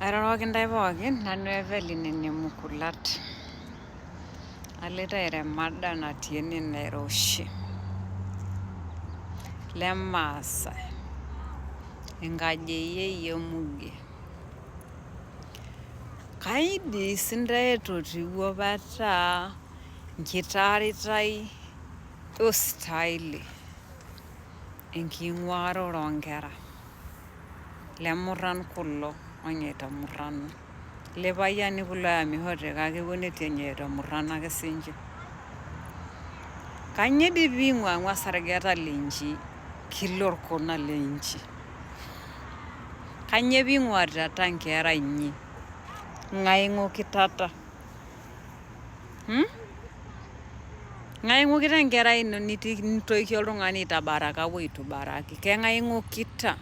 Airoroki ntae pookin, nanu Evelyn ene Mukulat. Aloito airemada natii ene nairoshi. Lemaasai. Enkaji eyeyie Muge. Kaidii sintae etotiwuo petaa nkitaaritai ostaili enking'uarore oonkera. Lemurran kulo onyaita murrano. Lepayiani kulo oamishote kake epuo netiu enyaita murrano ake siinche. Kanyoo dii piing'uang'ua sargeta linchi kila orkona lenchi? Kanyoo piing'uarita nkera inyi? Ng'ae ing'okitata? Ng'ae ing'okita enkerai ino nitoiki oltung'ani aitabaraka woitu baraki? Keng'ae ing'okita?